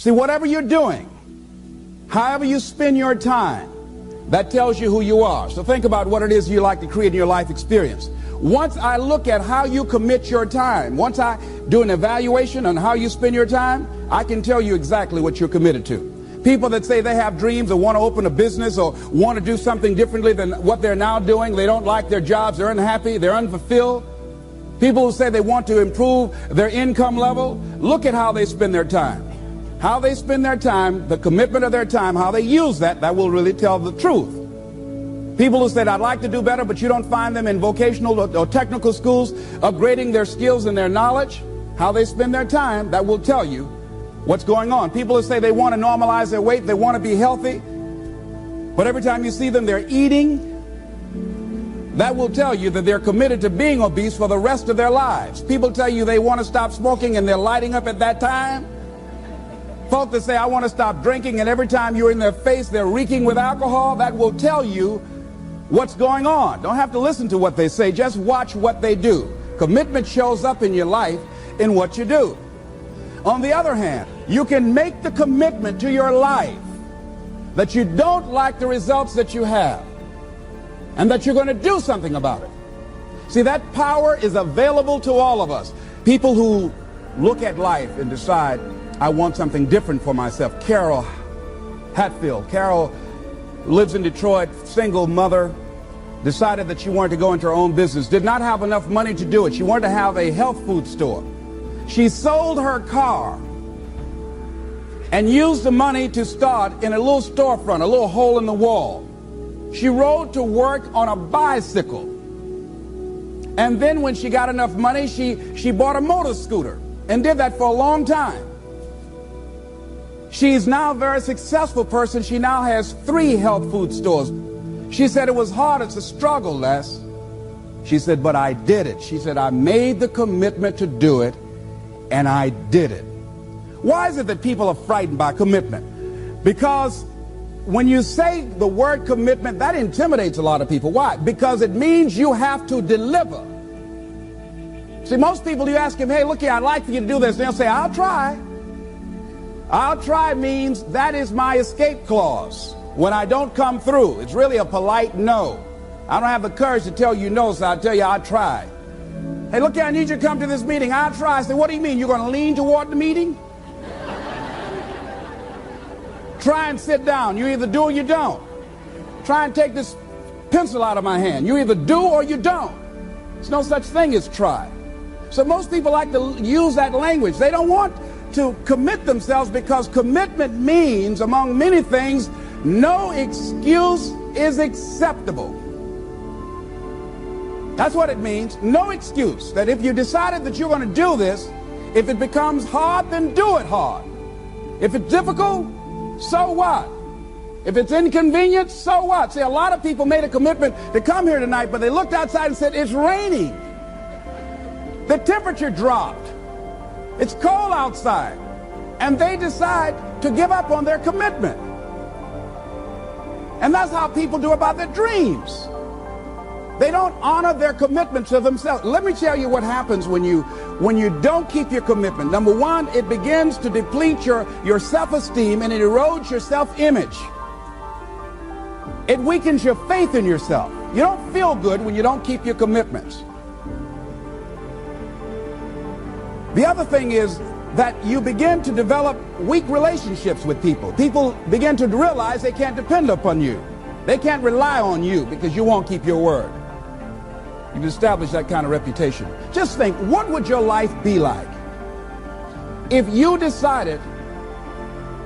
See, whatever you're doing, however you spend your time, that tells you who you are. So think about what it is you like to create in your life experience. Once I look at how you commit your time, once I do an evaluation on how you spend your time, I can tell you exactly what you're committed to. People that say they have dreams or want to open a business or want to do something differently than what they're now doing, they don't like their jobs, they're unhappy, they're unfulfilled. People who say they want to improve their income level, look at how they spend their time. How they spend their time, the commitment of their time, how they use that will really tell the truth. People who said, I'd like to do better, but you don't find them in vocational or technical schools upgrading their skills and their knowledge, how they spend their time, that will tell you what's going on. People who say they want to normalize their weight, they want to be healthy, but every time you see them, they're eating, that will tell you that they're committed to being obese for the rest of their lives. People tell you they want to stop smoking and they're lighting up at that time. Folks that say, I want to stop drinking, and every time you're in their face, they're reeking with alcohol, that will tell you what's going on. Don't have to listen to what they say, just watch what they do. Commitment shows up in your life in what you do. On the other hand, you can make the commitment to your life that you don't like the results that you have and that you're going to do something about it. See, that power is available to all of us. People who look at life and decide, I want something different for myself. Carol Hatfield. Carol lives in Detroit, single mother, decided that she wanted to go into her own business, did not have enough money to do it. She wanted to have a health food store. She sold her car and used the money to start in a little storefront, a little hole in the wall. She rode to work on a bicycle. And then when she got enough money, she bought a motor scooter and did that for a long time. She's now a very successful person. She now has 3 health food stores. She said it was hard, it's a struggle, Les. She said, but I did it. She said, I made the commitment to do it, and I did it. Why is it that people are frightened by commitment? Because when you say the word commitment, that intimidates a lot of people. Why? Because it means you have to deliver. See, most people, you ask them, hey, look here, I'd like for you to do this. They'll say, I'll try. I'll try means that is my escape clause. When I don't come through, it's really a polite no. I don't have the courage to tell you no, so I'll tell you I'll try. Hey, look here, I need you to come to this meeting. I'll try. I say, what do you mean? You're going to lean toward the meeting? Try and sit down. You either do or you don't. Try and take this pencil out of my hand. You either do or you don't. There's no such thing as try. So most people like to use that language. They don't want to commit themselves because commitment means, among many things, no excuse is acceptable. That's what it means, no excuse. That if you decided that you're going to do this, if it becomes hard, then do it hard. If it's difficult, so what? If it's inconvenient, so what? See, a lot of people made a commitment to come here tonight, but they looked outside and said, it's raining. The temperature dropped. It's cold outside. And they decide to give up on their commitment. And that's how people do about their dreams. They don't honor their commitment to themselves. Let me tell you what happens when you don't keep your commitment. Number one, it begins to deplete your self-esteem and it erodes your self-image. It weakens your faith in yourself. You don't feel good when you don't keep your commitments. The other thing is that you begin to develop weak relationships with people. People begin to realize they can't depend upon you. They can't rely on you because you won't keep your word. You've established that kind of reputation. Just think, what would your life be like if you decided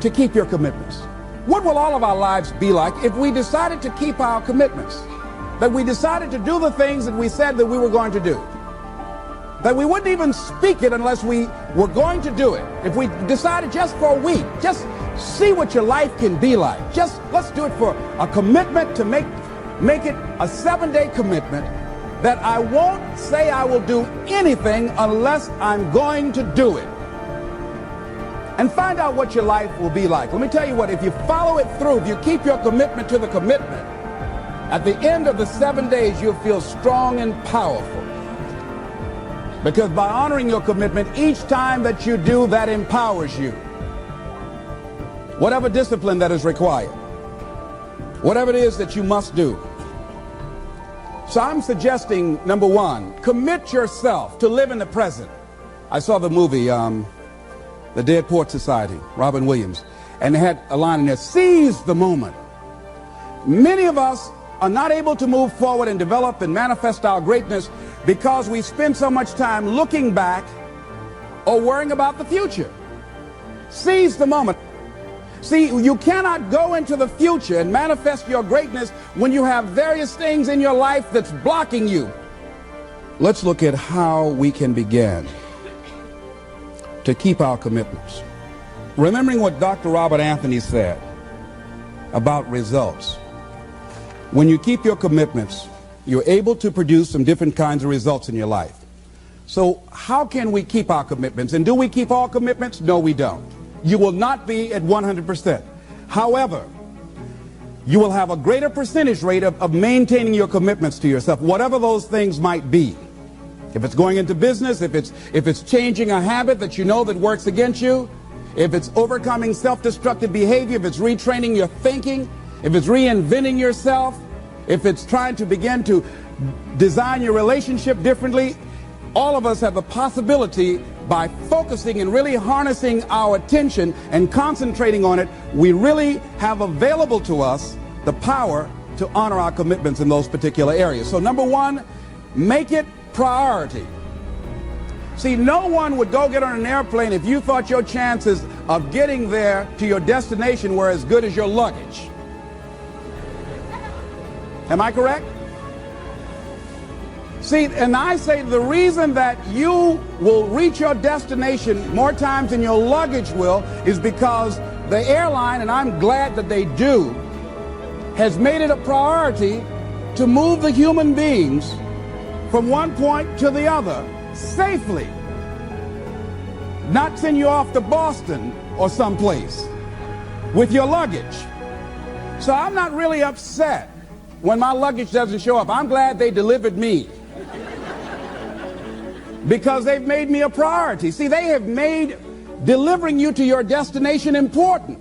to keep your commitments? What will all of our lives be like if we decided to keep our commitments? That we decided to do the things that we said that we were going to do. That we wouldn't even speak it unless we were going to do it. If we decided just for a week, just see what your life can be like. Just let's do it for a commitment to make it a 7-day commitment that I won't say I will do anything unless I'm going to do it. And find out what your life will be like. Let me tell you what, if you follow it through, if you keep your commitment to the commitment, at the end of the 7 days, you'll feel strong and powerful. Because by honoring your commitment, each time that you do, that empowers you. whatever discipline that is required, whatever it is that you must do. So I'm suggesting, number one, commit yourself to live in the present. I saw the movie, The Dead Poets Society, Robin Williams, and they had a line in there, seize the moment. Many of us are not able to move forward and develop and manifest our greatness because we spend so much time looking back or worrying about the future. Seize the moment. See, you cannot go into the future and manifest your greatness when you have various things in your life that's blocking you. Let's look at how we can begin to keep our commitments. Remembering what Dr. Robert Anthony said about results. When you keep your commitments, you're able to produce some different kinds of results in your life. So how can we keep our commitments? And do we keep all commitments? No, we don't. You will not be at 100%. However, you will have a greater percentage rate of maintaining your commitments to yourself, whatever those things might be. If it's going into business, if it's changing a habit that you know that works against you, if it's overcoming self-destructive behavior, if it's retraining your thinking, if it's reinventing yourself, if it's trying to begin to design your relationship differently, all of us have the possibility, by focusing and really harnessing our attention and concentrating on it, we really have available to us the power to honor our commitments in those particular areas. So number one, make it priority. See, no one would go get on an airplane if you thought your chances of getting there to your destination were as good as your luggage. Am I correct? See, and I say the reason that you will reach your destination more times than your luggage will is because the airline, and I'm glad that they do, has made it a priority to move the human beings from one point to the other safely. Not send you off to Boston or someplace with your luggage. So I'm not really upset when my luggage doesn't show up. I'm glad they delivered me, because they've made me a priority. See, they have made delivering you to your destination important.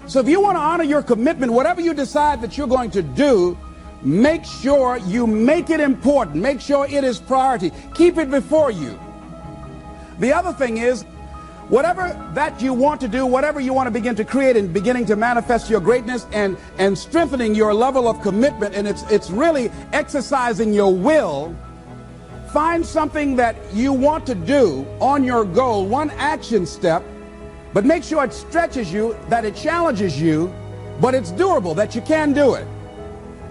So if you want to honor your commitment, whatever you decide that you're going to do, make sure you make it important. Make sure it is priority. Keep it before you. The other thing is, whatever that you want to do, whatever you want to begin to create and beginning to manifest your greatness and strengthening your level of commitment, and it's really exercising your will. Find something that you want to do on your goal, one action step, but make sure it stretches you, that it challenges you, but it's doable, that you can do it.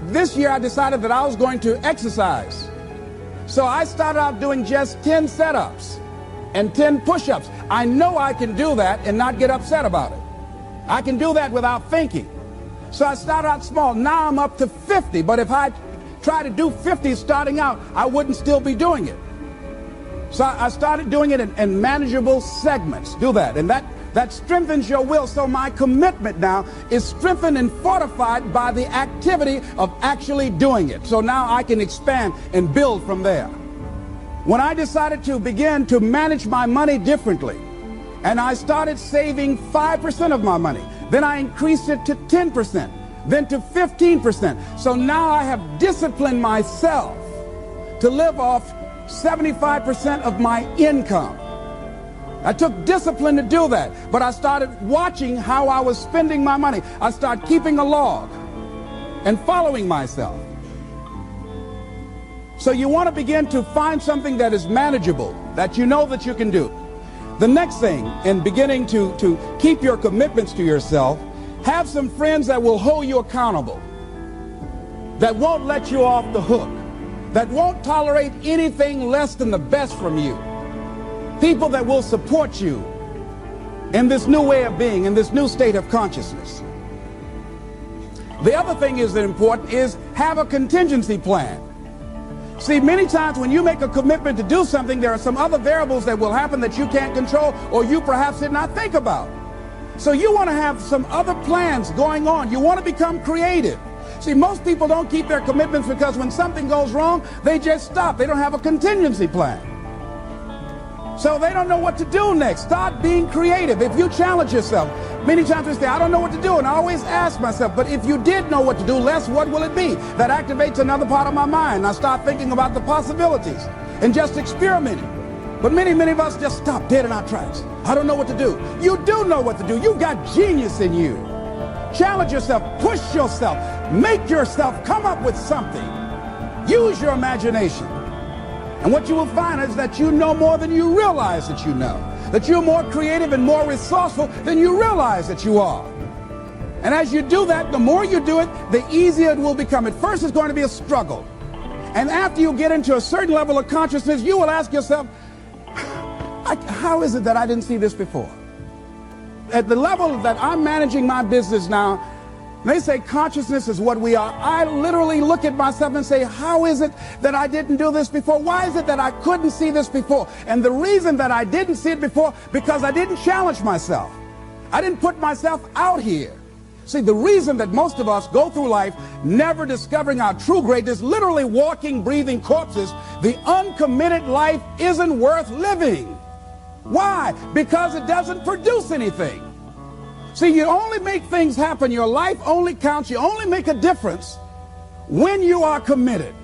This year I decided that I was going to exercise. So I started out doing just 10 setups and 10 push-ups. I know I can do that and not get upset about it. I can do that without thinking. So I started out small. Now I'm up to 50, but if I try to do 50 starting out, I wouldn't still be doing it. So I started doing it in manageable segments. Do that, and that strengthens your will. So my commitment now is strengthened and fortified by the activity of actually doing it. So now I can expand and build from there. When I decided to begin to manage my money differently, and I started saving 5% of my money, then I increased it to 10%. Then to 15%. So now I have disciplined myself to live off 75% of my income. I took discipline to do that, but I started watching how I was spending my money. I started keeping a log and following myself. So you want to begin to find something that is manageable, that you know that you can do. The next thing, in beginning to keep your commitments to yourself, have some friends that will hold you accountable, that won't let you off the hook, that won't tolerate anything less than the best from you. People that will support you in this new way of being, in this new state of consciousness. The other thing is that important is have a contingency plan. See, many times when you make a commitment to do something, there are some other variables that will happen that you can't control or you perhaps did not think about. So you want to have some other plans going on. You want to become creative. See, most people don't keep their commitments because when something goes wrong, they just stop. They don't have a contingency plan. So they don't know what to do next. Start being creative. If you challenge yourself, many times we say, I don't know what to do. And I always ask myself, but if you did know what to do, Les, what will it be? That activates another part of my mind. I start thinking about the possibilities and just experimenting. But many of us just stop dead in our tracks. I don't know what to do. You do know what to do. You got genius in you. Challenge yourself, push yourself, make yourself come up with something. Use your imagination. And what you will find is that you know more than you realize that you know. That you're more creative and more resourceful than you realize that you are. And as you do that, the more you do it, the easier it will become. At first, it's going to be a struggle. And after you get into a certain level of consciousness, you will ask yourself, how is it that I didn't see this before? At the level that I'm managing my business now, they say consciousness is what we are. I literally look at myself and say, how is it that I didn't do this before? Why is it that I couldn't see this before? And the reason that I didn't see it before, because I didn't challenge myself. I didn't put myself out here. See, the reason that most of us go through life never discovering our true greatness, literally walking, breathing corpses, the uncommitted life isn't worth living. Why? Because it doesn't produce anything. See, you only make things happen. Your life only counts. You only make a difference when you are committed.